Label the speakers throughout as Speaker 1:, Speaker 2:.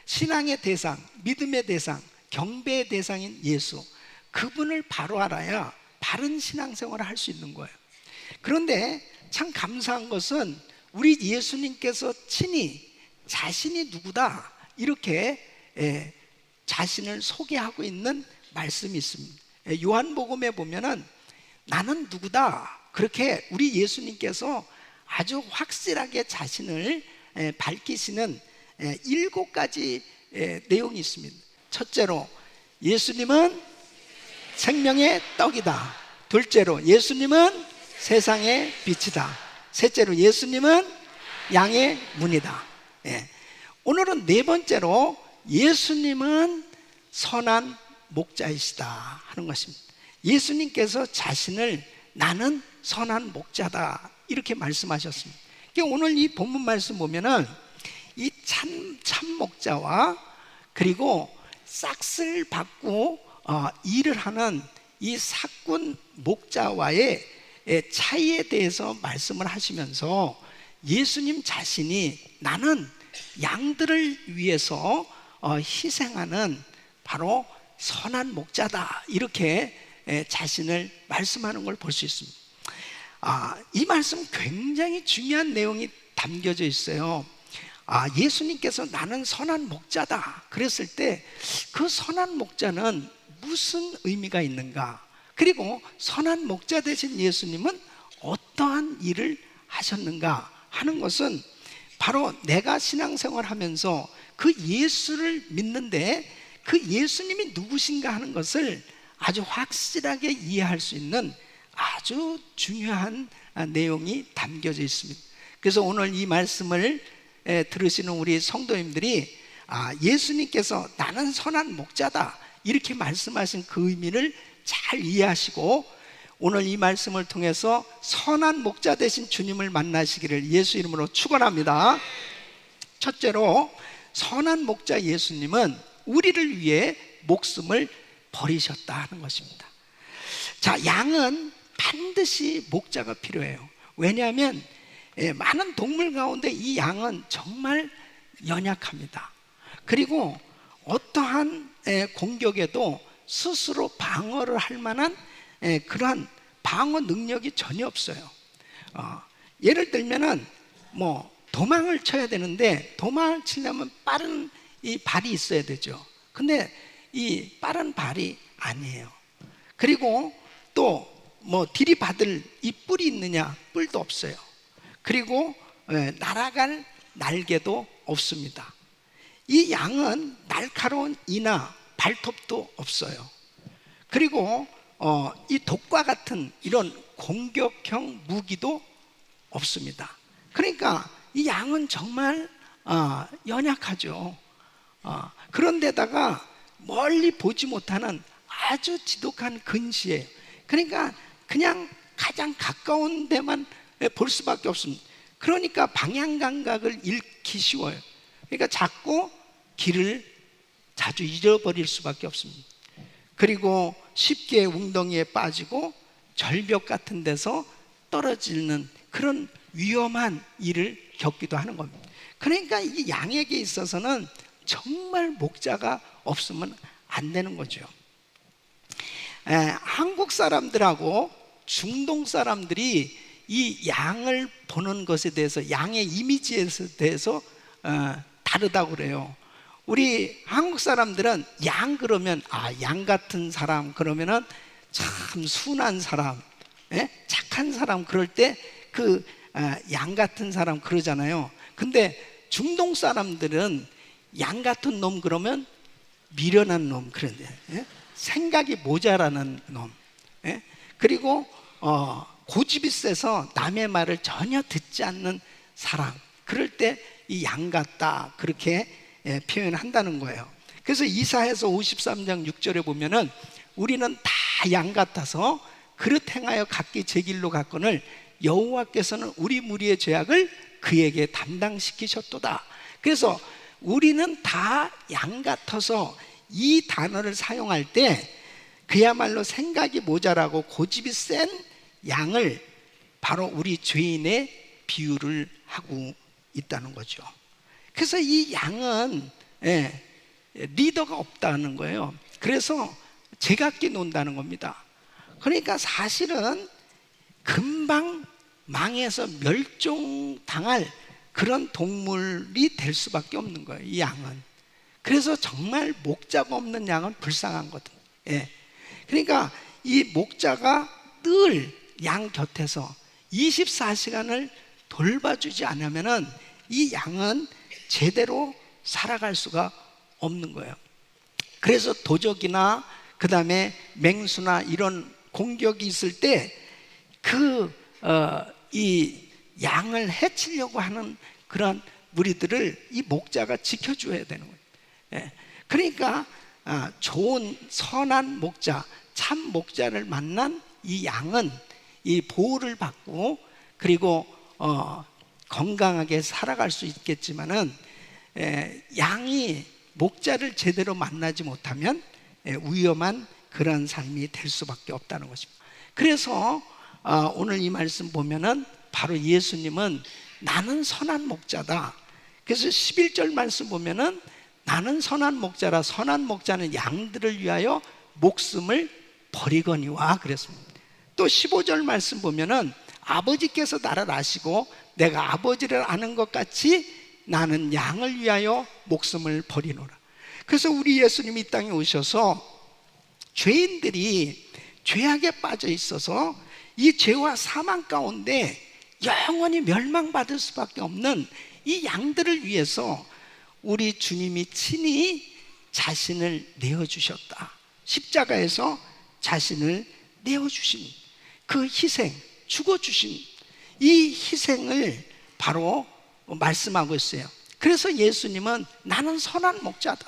Speaker 1: 신앙의 대상, 믿음의 대상, 경배의 대상인 예수, 그분을 바로 알아야 바른 신앙생활을 할 수 있는 거예요. 그런데 참 감사한 것은 우리 예수님께서 친히 자신이 누구다 이렇게 자신을 소개하고 있는 말씀이 있습니다. 요한복음에 보면은 나는 누구다 그렇게 우리 예수님께서 아주 확실하게 자신을 밝히시는 7가지 내용이 있습니다. 첫째로 예수님은 생명의 떡이다. 둘째로 예수님은 세상의 빛이다. 셋째로 예수님은 양의 문이다. 오늘은 네 번째로 예수님은 선한 목자이시다 하는 것입니다. 예수님께서 자신을 나는 선한 목자다 이렇게 말씀하셨습니다. 오늘 이 본문 말씀 보면은 이 참 목자와 그리고 싹쓸 받고 일을 하는 이 사꾼 목자와의 차이에 대해서 말씀을 하시면서 예수님 자신이 나는 양들을 위해서 희생하는 바로 선한 목자다 이렇게 자신을 말씀하는 걸 볼 수 있습니다. 이 말씀 굉장히 중요한 내용이 담겨져 있어요. 예수님께서 나는 선한 목자다 그랬을 때 그 선한 목자는 무슨 의미가 있는가, 그리고 선한 목자 되신 예수님은 어떠한 일을 하셨는가 하는 것은 바로 내가 신앙생활 하면서 그 예수를 믿는데 그 예수님이 누구신가 하는 것을 아주 확실하게 이해할 수 있는 아주 중요한 내용이 담겨져 있습니다. 그래서 오늘 이 말씀을 들으시는 우리 성도님들이 예수님께서 나는 선한 목자다 이렇게 말씀하신 그 의미를 잘 이해하시고 오늘 이 말씀을 통해서 선한 목자 되신 주님을 만나시기를 예수 이름으로 축원합니다. 첫째로 선한 목자 예수님은 우리를 위해 목숨을 버리셨다 하는 것입니다. 자, 양은 반드시 목자가 필요해요. 왜냐하면 많은 동물 가운데 이 양은 정말 연약합니다. 그리고 어떠한 공격에도 스스로 방어를 할 만한 그러한 방어 능력이 전혀 없어요. 예를 들면은 도망을 쳐야 되는데 도망을 치려면 빠른 이 발이 있어야 되죠. 근데 이 빠른 발이 아니에요. 그리고 또 들이받을 이 뿔이 있느냐? 뿔도 없어요. 그리고 날아갈 날개도 없습니다. 이 양은 날카로운 이나 발톱도 없어요. 그리고 이 독과 같은 이런 공격형 무기도 없습니다. 그러니까 이 양은 정말 연약하죠. 그런데다가 멀리 보지 못하는 아주 지독한 근시예요. 그러니까 그냥 가장 가까운 데만 볼 수밖에 없습니다. 그러니까 방향 감각을 잃기 쉬워요. 그러니까 자꾸 길을 자주 잃어버릴 수밖에 없습니다. 그리고 쉽게 웅덩이에 빠지고 절벽 같은 데서 떨어지는 그런 위험한 일을 겪기도 하는 겁니다. 그러니까 이 양에게 있어서는 정말 목자가 없으면 안 되는 거죠. 한국 사람들하고 중동 사람들이 이 양을 보는 것에 대해서 양의 이미지에 대해서 다르다고 그래요. 우리 한국 사람들은 양 그러면 양 같은 사람 그러면은 참 순한 사람, 착한 사람 그럴 때 그 양 같은 사람 그러잖아요. 근데 중동 사람들은 양 같은 놈 그러면 미련한 놈 그런데 생각이 모자라는 놈, 그리고 고집이 세서 남의 말을 전혀 듣지 않는 사람 그럴 때 이 양 같다 그렇게 표현한다는 거예요. 그래서 이사야서 53장 6절에 보면은 우리는 다 양 같아서 그릇 행하여 각기 제 길로 갔거늘 여호와께서는 우리 무리의 죄악을 그에게 담당시키셨도다. 그래서 우리는 다 양 같아서 이 단어를 사용할 때 그야말로 생각이 모자라고 고집이 센 양을 바로 우리 죄인의 비유를 하고 있다는 거죠. 그래서 이 양은 리더가 없다는 거예요. 그래서 제각기 논다는 겁니다. 그러니까 사실은 금방 망해서 멸종당할 그런 동물이 될 수밖에 없는 거예요, 이 양은. 그래서 정말 목자가 없는 양은 불쌍한 거든. 그러니까 이 목자가 늘 양 곁에서 24시간을 돌봐주지 않으면은 이 양은 제대로 살아갈 수가 없는 거예요. 그래서 도적이나 그 다음에 맹수나 이런 공격이 있을 때 이 양을 해치려고 하는 그런 무리들을 이 목자가 지켜줘야 되는 거예요. 그러니까 좋은 선한 목자, 참 목자를 만난 이 양은 이 보호를 받고 그리고 건강하게 살아갈 수 있겠지만은 양이 목자를 제대로 만나지 못하면 위험한 그런 삶이 될 수밖에 없다는 것입니다. 그래서 오늘 이 말씀 보면은 바로 예수님은 나는 선한 목자다. 그래서 11절 말씀 보면은 나는 선한 목자라, 선한 목자는 양들을 위하여 목숨을 버리거니와 그랬습니다. 또 15절 말씀 보면은 아버지께서 나를 아시고 내가 아버지를 아는 것 같이 나는 양을 위하여 목숨을 버리노라. 그래서 우리 예수님이 이 땅에 오셔서 죄인들이 죄악에 빠져 있어서 이 죄와 사망 가운데 영원히 멸망받을 수밖에 없는 이 양들을 위해서 우리 주님이 친히 자신을 내어주셨다. 십자가에서 자신을 내어주신 그 희생, 죽어주신 이 희생을 바로 말씀하고 있어요. 그래서 예수님은 나는 선한 목자다.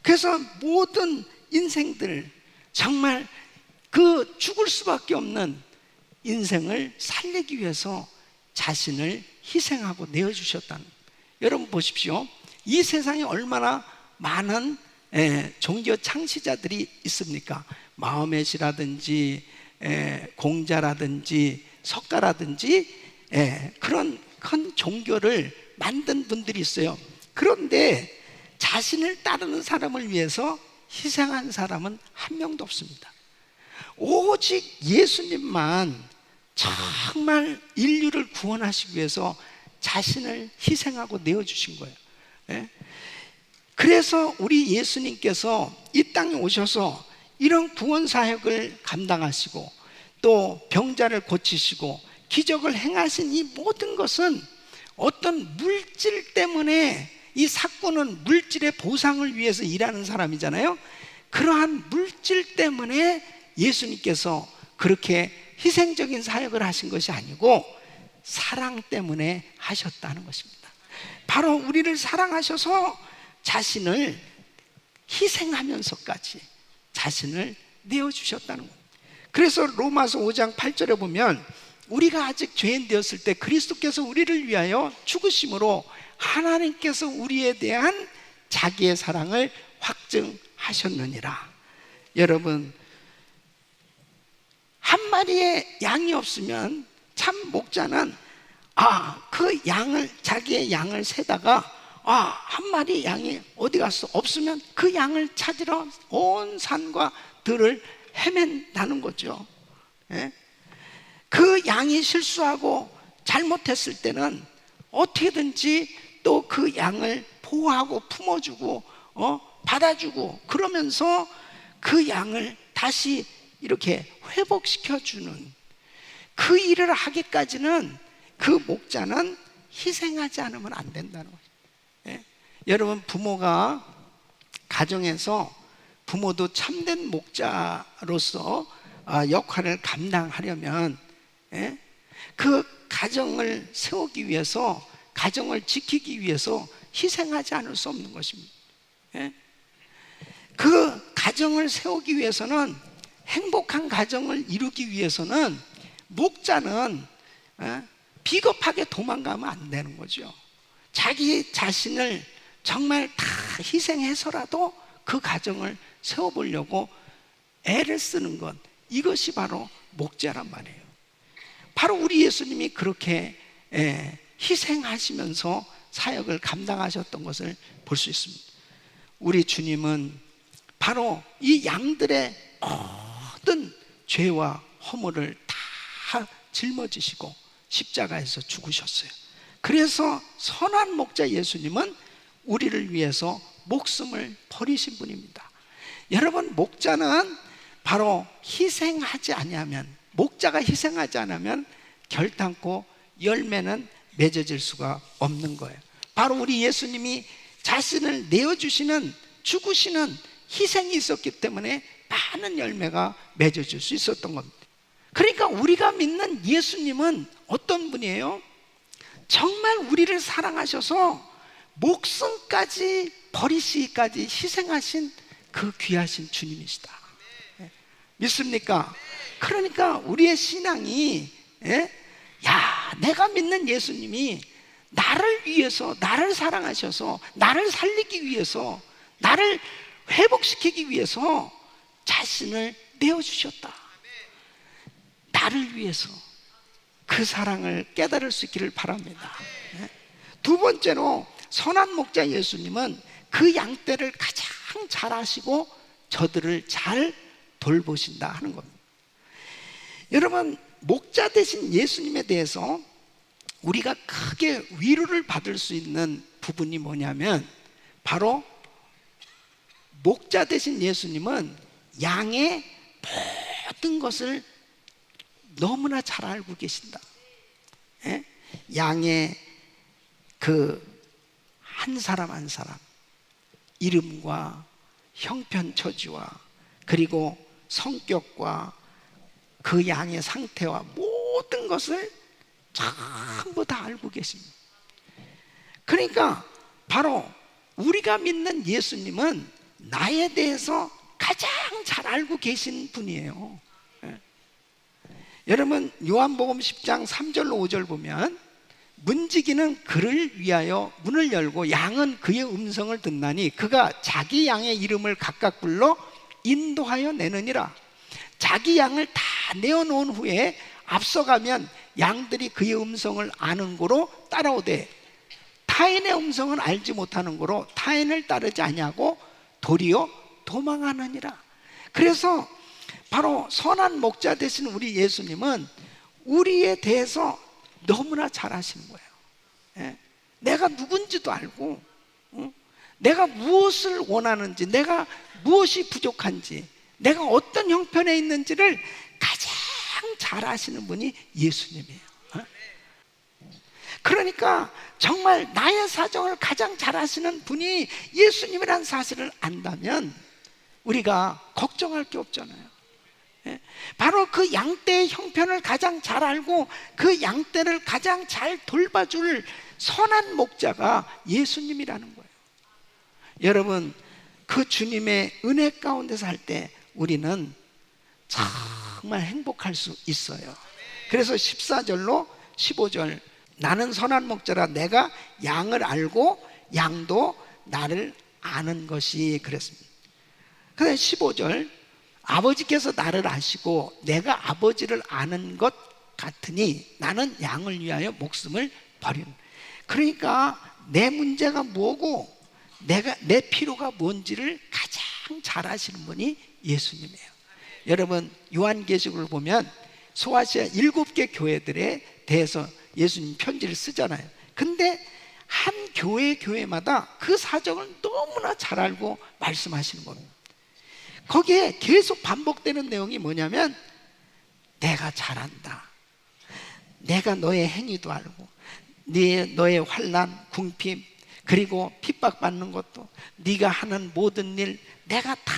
Speaker 1: 그래서 모든 인생들 정말 그 죽을 수밖에 없는 인생을 살리기 위해서 자신을 희생하고 내어주셨다는. 여러분 보십시오. 이 세상에 얼마나 많은 종교 창시자들이 있습니까? 마호멧이라든지 공자라든지 석가라든지 그런 큰 종교를 만든 분들이 있어요. 그런데 자신을 따르는 사람을 위해서 희생한 사람은 한 명도 없습니다. 오직 예수님만 정말 인류를 구원하시기 위해서 자신을 희생하고 내어주신 거예요. 그래서 우리 예수님께서 이 땅에 오셔서 이런 구원 사역을 감당하시고 또 병자를 고치시고 기적을 행하신 이 모든 것은 어떤 물질 때문에, 이 사건은 물질의 보상을 위해서 일하는 사람이잖아요. 그러한 물질 때문에 예수님께서 그렇게 희생적인 사역을 하신 것이 아니고 사랑 때문에 하셨다는 것입니다. 바로 우리를 사랑하셔서 자신을 희생하면서까지 자신을 내어주셨다는 겁니다. 그래서 로마서 5장 8절에 보면 우리가 아직 죄인 되었을 때 그리스도께서 우리를 위하여 죽으심으로 하나님께서 우리에 대한 자기의 사랑을 확증하셨느니라. 여러분, 한 마리의 양이 없으면 참 목자는 그 양을, 자기의 양을 세다가 한 마리 양이 어디 갔어? 없으면 그 양을 찾으러 온 산과 들을 헤맨다는 거죠. 그 양이 실수하고 잘못했을 때는 어떻게든지 또 그 양을 보호하고 품어주고 받아주고 그러면서 그 양을 다시 이렇게 회복시켜주는 그 일을 하기까지는 그 목자는 희생하지 않으면 안 된다는 거죠. 여러분, 부모가 가정에서 부모도 참된 목자로서 역할을 감당하려면 그 가정을 세우기 위해서, 가정을 지키기 위해서 희생하지 않을 수 없는 것입니다. 그 가정을 세우기 위해서는, 행복한 가정을 이루기 위해서는 목자는 비겁하게 도망가면 안 되는 거죠. 자기 자신을 정말 다 희생해서라도 그 가정을 세워보려고 애를 쓰는 것, 이것이 바로 목자란 말이에요. 바로 우리 예수님이 그렇게 희생하시면서 사역을 감당하셨던 것을 볼 수 있습니다. 우리 주님은 바로 이 양들의 모든 죄와 허물을 다 짊어지시고 십자가에서 죽으셨어요. 그래서 선한 목자 예수님은 우리를 위해서 목숨을 버리신 분입니다. 여러분, 목자는 바로 희생하지 아니하면, 목자가 희생하지 않으면 결탄코 열매는 맺어질 수가 없는 거예요. 바로 우리 예수님이 자신을 내어주시는, 죽으시는 희생이 있었기 때문에 많은 열매가 맺어질 수 있었던 겁니다. 그러니까 우리가 믿는 예수님은 어떤 분이에요? 정말 우리를 사랑하셔서 목숨까지 버리시기까지 희생하신 그 귀하신 주님이시다. 믿습니까? 그러니까 우리의 신앙이, 야, 내가 믿는 예수님이 나를 위해서, 나를 사랑하셔서 나를 살리기 위해서, 나를 회복시키기 위해서 자신을 내어주셨다. 나를 위해서 그 사랑을 깨달을 수 있기를 바랍니다. 두 번째로, 선한 목자 예수님은 그 양떼를 가장 잘 아시고 저들을 잘 돌보신다 하는 겁니다. 여러분, 목자 되신 예수님에 대해서 우리가 크게 위로를 받을 수 있는 부분이 뭐냐면, 바로 목자 되신 예수님은 양의 모든 것을 너무나 잘 알고 계신다. 양의 그 한 사람 한 사람 이름과 형편처지와 그리고 성격과 그 양의 상태와 모든 것을 전부 다 알고 계십니다. 그러니까 바로 우리가 믿는 예수님은 나에 대해서 가장 잘 알고 계신 분이에요. 여러분, 요한복음 10장 3절로 5절 보면, 문지기는 그를 위하여 문을 열고 양은 그의 음성을 듣나니 그가 자기 양의 이름을 각각 불러 인도하여 내느니라. 자기 양을 다 내어놓은 후에 앞서가면 양들이 그의 음성을 아는 고로 따라오되, 타인의 음성은 알지 못하는 고로 타인을 따르지 아니하고 도리어 도망하느니라. 그래서 바로 선한 목자 되신 우리 예수님은 우리에 대해서 너무나 잘 아시는 거예요. 내가 누군지도 알고, 내가 무엇을 원하는지, 내가 무엇이 부족한지, 내가 어떤 형편에 있는지를 가장 잘 아시는 분이 예수님이에요. 그러니까 정말 나의 사정을 가장 잘 아시는 분이 예수님이라는 사실을 안다면 우리가 걱정할 게 없잖아요. 바로 그 양떼의 형편을 가장 잘 알고 그 양떼를 가장 잘 돌봐줄 선한 목자가 예수님이라는 거예요. 여러분, 그 주님의 은혜 가운데서 할 때 우리는 정말 행복할 수 있어요. 그래서 14절로 15절, 나는 선한 목자라 내가 양을 알고 양도 나를 아는 것이, 그랬습니다. 그다음 15절, 아버지께서 나를 아시고 내가 아버지를 아는 것 같으니 나는 양을 위하여 목숨을 버리는. 그러니까 내 문제가 뭐고 내 필요가 뭔지를 가장 잘 아시는 분이 예수님이에요. 여러분, 요한계시록을 보면 소아시아 7개 교회들에 대해서 예수님 편지를 쓰잖아요. 근데 한 교회마다 그 사정을 너무나 잘 알고 말씀하시는 겁니다. 거기에 계속 반복되는 내용이 뭐냐면, 내가 잘한다, 내가 너의 행위도 알고, 너의 환난, 궁핍, 그리고 핍박받는 것도, 네가 하는 모든 일 내가 다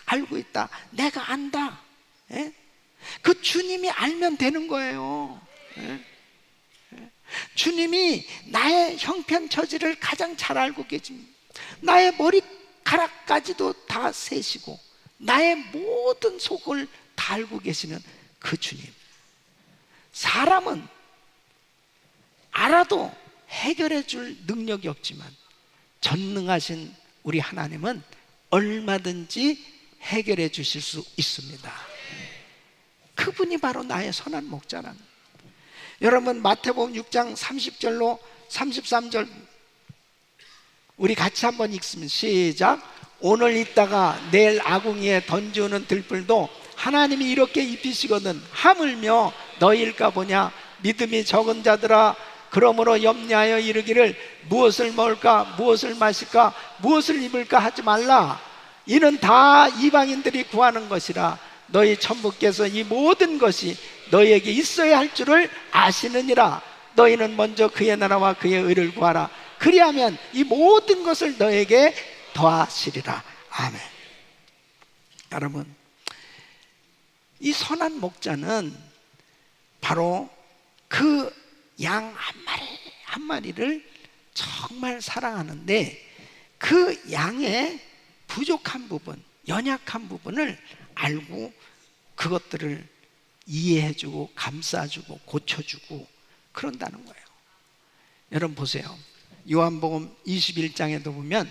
Speaker 1: 알고 있다, 내가 안다. 그 주님이 알면 되는 거예요. 주님이 나의 형편처지를 가장 잘 알고 계십니다. 나의 머리카락까지도 다 세시고 나의 모든 속을 다 알고 계시는 그 주님. 사람은 알아도 해결해 줄 능력이 없지만 전능하신 우리 하나님은 얼마든지 해결해 주실 수 있습니다. 그분이 바로 나의 선한 목자라는. 여러분 마태복음 6장 30절로 33절 우리 같이 한번 읽습니다. 시작. 오늘 있다가 내일 아궁이에 던지는 들불도 하나님이 이렇게 입히시거든 하물며 너희일까 보냐. 믿음이 적은 자들아, 그러므로 염려하여 이르기를 무엇을 먹을까 무엇을 마실까 무엇을 입을까 하지 말라. 이는 다 이방인들이 구하는 것이라. 너희 천부께서 이 모든 것이 너희에게 있어야 할 줄을 아시느니라. 너희는 먼저 그의 나라와 그의 의를 구하라. 그리하면 이 모든 것을 너에게 더하시리라. 아멘. 여러분, 이 선한 목자는 바로 그 양 한 마리를 정말 사랑하는데 그 양의 부족한 부분, 연약한 부분을 알고 그것들을 이해해주고 감싸주고 고쳐주고 그런다는 거예요. 여러분 보세요. 요한복음 21장에도 보면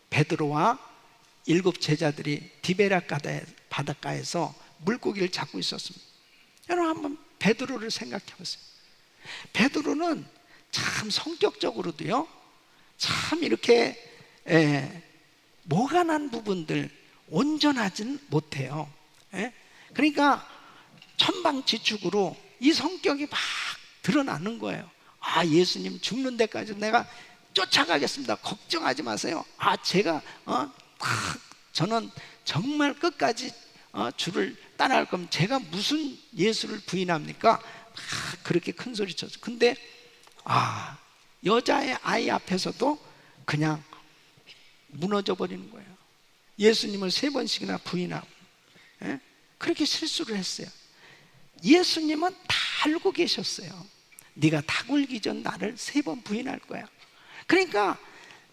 Speaker 1: 베드로와 7 제자들이 디베랴 바닷가에서 물고기를 잡고 있었습니다. 여러분 한번 베드로를 생각해 보세요. 베드로는 참 성격적으로도요, 참 이렇게 모간한 부분들 온전하진 못해요. 그러니까 천방지축으로 이 성격이 막 드러나는 거예요. 예수님 죽는 데까지 내가 쫓아가겠습니다. 걱정하지 마세요. 저는 정말 끝까지 주를 따라갈 거면 제가 무슨 예수를 부인합니까? 그렇게 큰 소리 쳤어요. 근데 여자의 아이 앞에서도 그냥 무너져 버리는 거예요. 예수님을 3번씩이나 부인하고 그렇게 실수를 했어요. 예수님은 다 알고 계셨어요. 네가 다 굴기 전 나를 3번 부인할 거야. 그러니까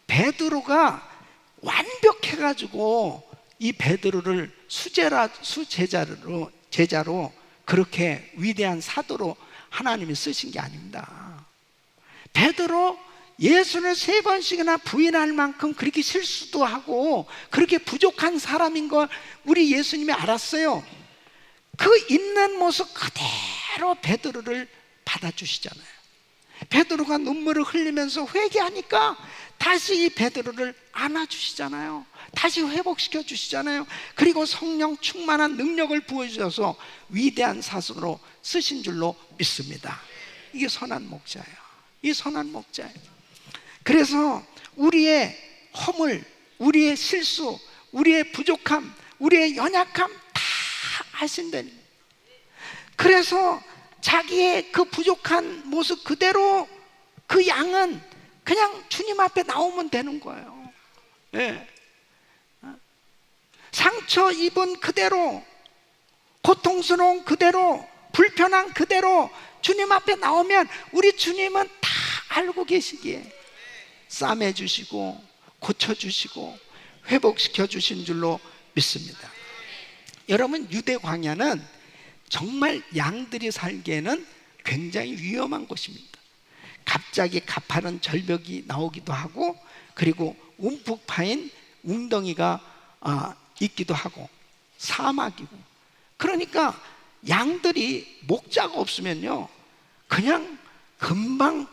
Speaker 1: 베드로가 완벽해가지고 이 베드로를 제자로 그렇게 위대한 사도로 하나님이 쓰신 게 아닙니다. 베드로 예수를 3번씩이나 부인할 만큼 그렇게 실수도 하고 그렇게 부족한 사람인 걸 우리 예수님이 알았어요. 그 있는 모습 그대로 베드로를 받아주시잖아요. 베드로가 눈물을 흘리면서 회개하니까 다시 이 베드로를 안아주시잖아요. 다시 회복시켜 주시잖아요. 그리고 성령 충만한 능력을 부어주셔서 위대한 사도로 쓰신 줄로 믿습니다. 이게 선한 목자예요. 이 선한 목자예요. 그래서 우리의 허물, 우리의 실수, 우리의 부족함, 우리의 연약함 다 아신다는 거예요. 그래서 자기의 그 부족한 모습 그대로 그 양은 그냥 주님 앞에 나오면 되는 거예요. 상처 입은 그대로, 고통스러운 그대로, 불편한 그대로 주님 앞에 나오면 우리 주님은 다 알고 계시기에 싸매 주시고 고쳐 주시고 회복시켜 주신 줄로 믿습니다. 여러분, 유대 광야는 정말 양들이 살기에는 굉장히 위험한 곳입니다. 갑자기 가파른 절벽이 나오기도 하고 그리고 움푹 파인 웅덩이가 있기도 하고 사막이고, 그러니까 양들이 목자가 없으면요 그냥 금방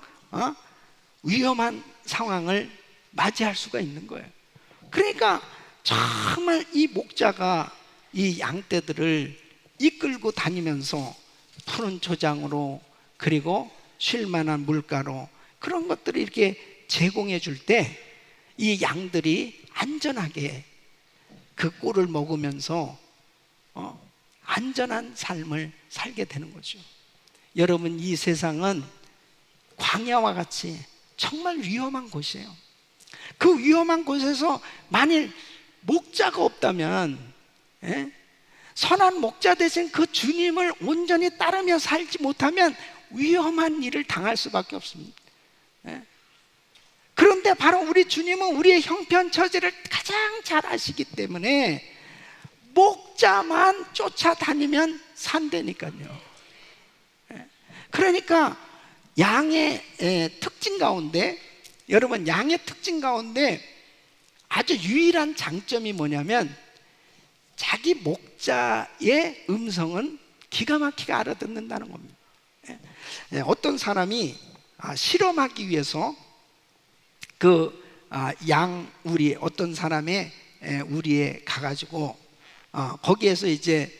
Speaker 1: 위험한 상황을 맞이할 수가 있는 거예요. 그러니까 정말 이 목자가 이 양떼들을 이끌고 다니면서 푸른 초장으로 그리고 쉴만한 물가로 그런 것들을 이렇게 제공해 줄 때 이 양들이 안전하게 그 꿀을 먹으면서 안전한 삶을 살게 되는 거죠. 여러분, 이 세상은 광야와 같이 정말 위험한 곳이에요. 그 위험한 곳에서 만일 목자가 없다면, 선한 목자 대신 그 주님을 온전히 따르며 살지 못하면 위험한 일을 당할 수밖에 없습니다. 그런데 바로 우리 주님은 우리의 형편처지를 가장 잘 아시기 때문에 목자만 쫓아다니면 산다니까요. 그러니까 양의 특징 가운데, 여러분, 양의 특징 가운데 아주 유일한 장점이 뭐냐면 자기 목자의 음성은 기가 막히게 알아듣는다는 겁니다. 어떤 사람이 실험하기 위해서 그 양 우리 어떤 사람의 우리에 가가지고 거기에서 이제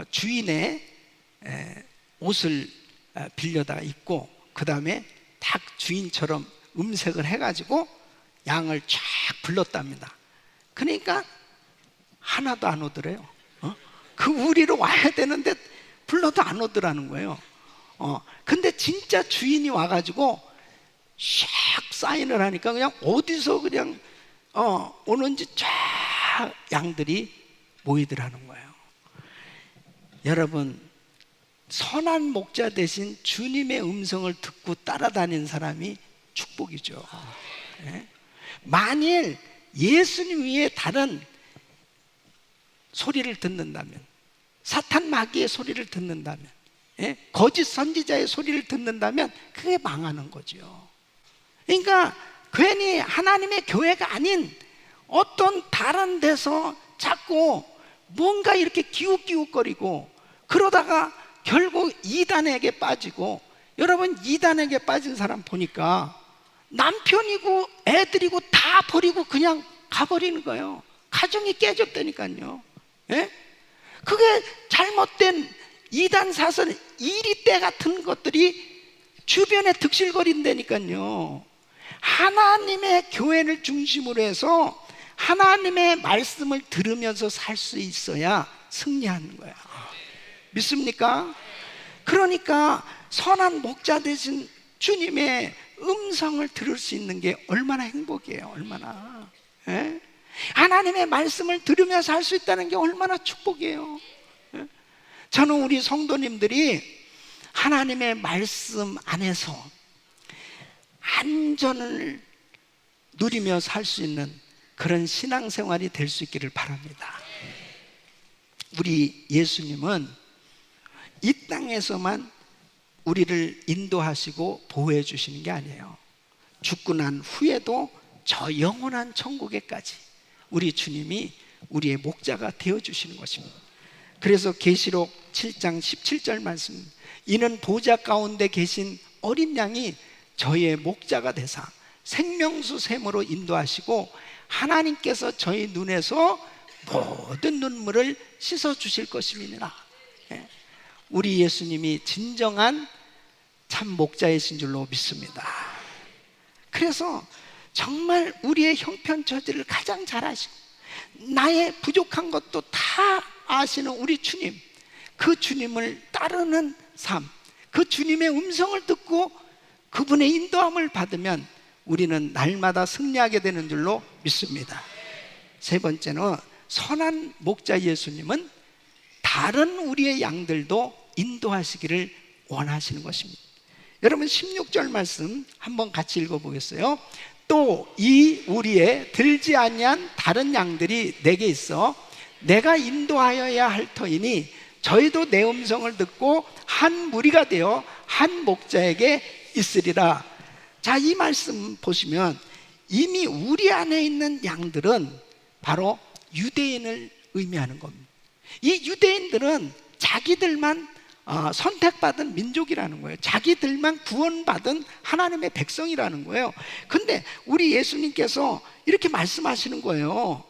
Speaker 1: 주인의 옷을 빌려다가 입고 그 다음에 딱 주인처럼 음색을 해가지고 양을 쫙 불렀답니다. 그러니까 하나도 안 오더래요. 그 우리로 와야 되는데 불러도 안 오더라는 거예요. 근데 진짜 주인이 와가지고 샥 사인을 하니까 그냥 어디서 그냥 오는지 쫙 양들이 모이더라는 거예요. 여러분, 선한 목자 대신 주님의 음성을 듣고 따라다니는 사람이 축복이죠. 만일 예수님 위에 다른 소리를 듣는다면, 사탄 마귀의 소리를 듣는다면, 거짓 선지자의 소리를 듣는다면 그게 망하는 거죠. 그러니까 괜히 하나님의 교회가 아닌 어떤 다른 데서 자꾸 뭔가 이렇게 기웃기웃거리고 그러다가 결국 이단에게 빠지고, 여러분 이단에게 빠진 사람 보니까 남편이고 애들이고 다 버리고 그냥 가버리는 거예요. 가정이 깨졌다니까요. 그게 잘못된 이단 사선 이리떼 같은 것들이 주변에 득실거린다니까요. 하나님의 교회를 중심으로 해서 하나님의 말씀을 들으면서 살 수 있어야 승리하는 거야. 믿습니까? 그러니까 선한 목자 되신 주님의 음성을 들을 수 있는 게 얼마나 행복이에요. 얼마나. 하나님의 말씀을 들으면서 살 수 있다는 게 얼마나 축복이에요. 저는 우리 성도님들이 하나님의 말씀 안에서 안전을 누리며 살 수 있는 그런 신앙생활이 될 수 있기를 바랍니다. 우리 예수님은 이 땅에서만 우리를 인도하시고 보호해 주시는 게 아니에요. 죽고 난 후에도 저 영원한 천국에까지 우리 주님이 우리의 목자가 되어 주시는 것입니다. 그래서 계시록 7장 17절 말씀, 이는 보좌 가운데 계신 어린 양이 저희의 목자가 되사 생명수 샘으로 인도하시고 하나님께서 저희 눈에서 모든 눈물을 씻어 주실 것임이니라. 우리 예수님이 진정한 참 목자이신 줄로 믿습니다. 그래서 정말 우리의 형편처지를 가장 잘 아시고 나의 부족한 것도 다 아시는 우리 주님, 그 주님을 따르는 삶, 그 주님의 음성을 듣고 그분의 인도함을 받으면 우리는 날마다 승리하게 되는 줄로 믿습니다. 세 번째는 선한 목자 예수님은 다른 우리의 양들도 인도하시기를 원하시는 것입니다. 여러분 16절 말씀 한번 같이 읽어보겠어요. 또 이 우리에 들지 아니한 다른 양들이 내게 있어 내가 인도하여야 할 터이니 저희도 내 음성을 듣고 한 무리가 되어 한 목자에게 있으리라. 자, 이 말씀 보시면 이미 우리 안에 있는 양들은 바로 유대인을 의미하는 겁니다. 이 유대인들은 자기들만 선택받은 민족이라는 거예요. 자기들만 구원받은 하나님의 백성이라는 거예요. 근데 우리 예수님께서 이렇게 말씀하시는 거예요.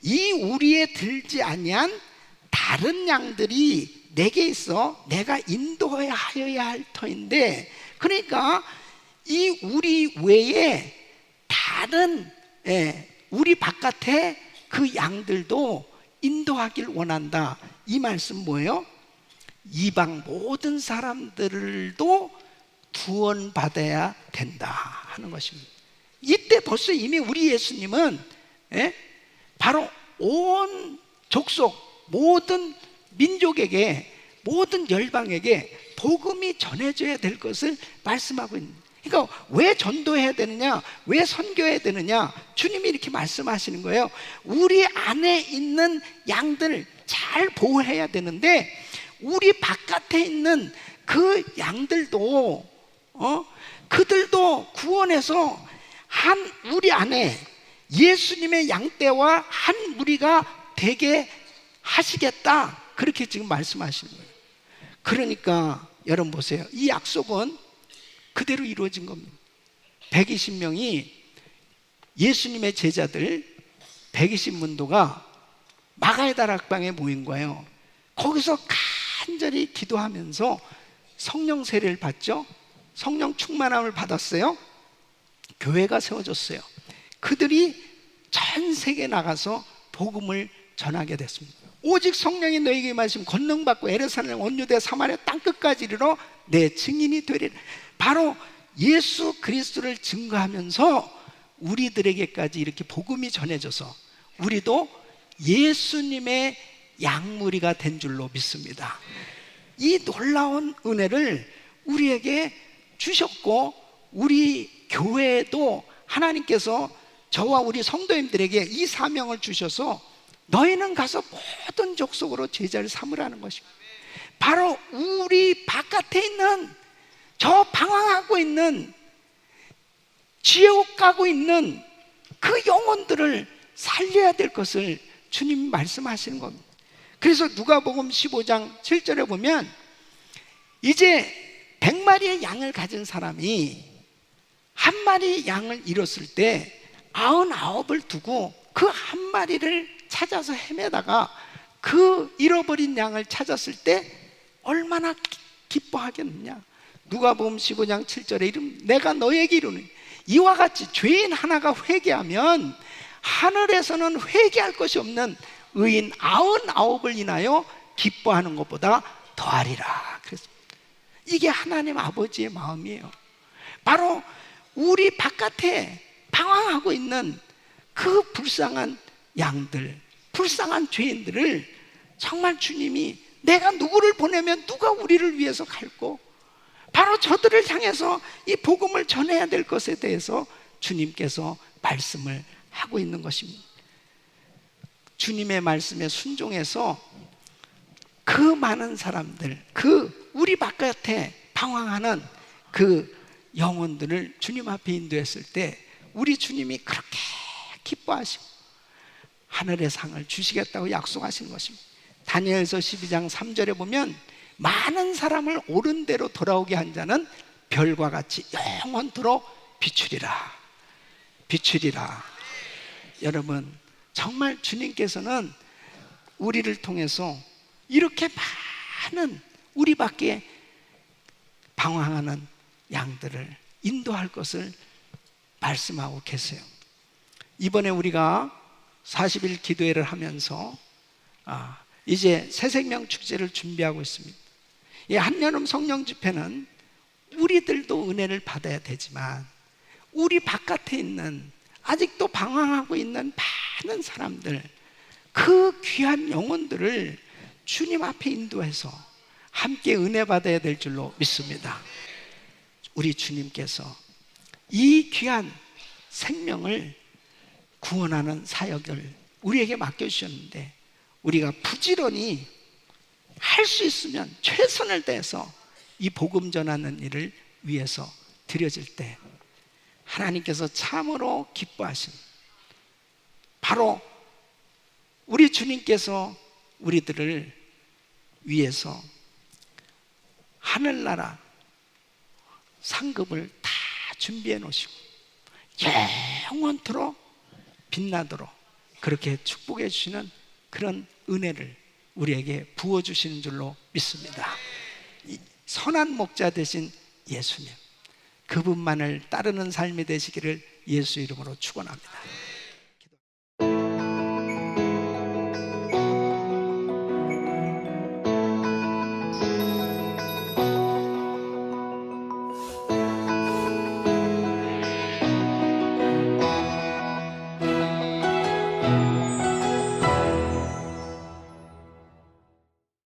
Speaker 1: 이 우리에 들지 아니한 다른 양들이 내게 있어 내가 인도하여야 할 터인데, 그러니까 이 우리 외에 다른 우리 바깥에 그 양들도 인도하길 원한다. 이 말씀 뭐예요? 이방 모든 사람들도 구원받아야 된다 하는 것입니다. 이때 벌써 이미 우리 예수님은 바로 온 족속 모든 민족에게 모든 열방에게 복음이 전해져야 될 것을 말씀하고 있는 거예요. 그러니까 왜 전도해야 되느냐, 왜 선교해야 되느냐, 주님이 이렇게 말씀하시는 거예요. 우리 안에 있는 양들을 잘 보호해야 되는데 우리 바깥에 있는 그 양들도 그들도 구원해서 한 우리 안에 예수님의 양떼와 한 무리가 되게 하시겠다, 그렇게 지금 말씀하시는 거예요. 그러니까 여러분 보세요. 이 약속은 그대로 이루어진 겁니다. 120명이 예수님의 제자들 120문도가 마가의 다락방에 모인 거예요. 거기서 간절히 기도하면서 성령 세례를 받죠. 성령 충만함을 받았어요. 교회가 세워졌어요. 그들이 전 세계에 나가서 복음을 전하게 됐습니다. 오직 성령이 너에게 임하시면 권능받고 예루살렘 온유대 사마리아 땅끝까지 이르러 내 증인이 되리라. 바로 예수 그리스도를 증거하면서 우리들에게까지 이렇게 복음이 전해져서 우리도 예수님의 양무리가 된 줄로 믿습니다. 이 놀라운 은혜를 우리에게 주셨고, 우리 교회에도 하나님께서 저와 우리 성도님들에게 이 사명을 주셔서 너희는 가서 모든 족속으로 제자를 삼으라는 것입니다. 바로 우리 바깥에 있는, 저 방황하고 있는, 지옥 가고 있는 그 영혼들을 살려야 될 것을 주님이 말씀하시는 겁니다. 그래서 누가복음 15장 7절에 보면 이제 100마리의 양을 가진 사람이 한 마리 양을 잃었을 때 99을 두고 그 한 마리를 찾아서 헤매다가 그 잃어버린 양을 찾았을 때 얼마나 기뻐하겠느냐. 누가복음 15장 7절에 이름 내가 너에게 이르노니 이와 같이 죄인 하나가 회개하면 하늘에서는 회개할 것이 없는 의인 99을 인하여 기뻐하는 것보다 더하리라. 그래서 이게 하나님 아버지의 마음이에요. 바로 우리 바깥에 방황하고 있는 그 불쌍한 양들, 불쌍한 죄인들을 정말 주님이 내가 누구를 보내면 누가 우리를 위해서 갈고, 바로 저들을 향해서 이 복음을 전해야 될 것에 대해서 주님께서 말씀을 하고 있는 것입니다. 주님의 말씀에 순종해서 그 많은 사람들, 그 우리 바깥에 방황하는 그 영혼들을 주님 앞에 인도했을 때 우리 주님이 그렇게 기뻐하시고 하늘의 상을 주시겠다고 약속하신 것입니다. 다니엘서 12장 3절에 보면 많은 사람을 옳은 대로 돌아오게 한 자는 별과 같이 영원토록 비추리라. 비추리라. 여러분, 정말 주님께서는 우리를 통해서 이렇게 많은 우리 밖에 방황하는 양들을 인도할 것을 말씀하고 계세요. 이번에 우리가 40일 기도회를 하면서 이제 새생명 축제를 준비하고 있습니다. 이 한여름 성령 집회는 우리들도 은혜를 받아야 되지만 우리 바깥에 있는 아직도 방황하고 있는 많은 사람들, 그 귀한 영혼들을 주님 앞에 인도해서 함께 은혜 받아야 될 줄로 믿습니다. 우리 주님께서 이 귀한 생명을 구원하는 사역을 우리에게 맡겨주셨는데 우리가 부지런히 할 수 있으면 최선을 다해서 이 복음 전하는 일을 위해서 드려질 때 하나님께서 참으로 기뻐하신, 바로 우리 주님께서 우리들을 위해서 하늘나라 상급을 다 준비해 놓으시고 영원토록 빛나도록 그렇게 축복해 주시는 그런 은혜를 우리에게 부어주시는 줄로 믿습니다. 이 선한 목자 되신 예수님, 그분만을 따르는 삶이 되시기를 예수 이름으로 축원합니다.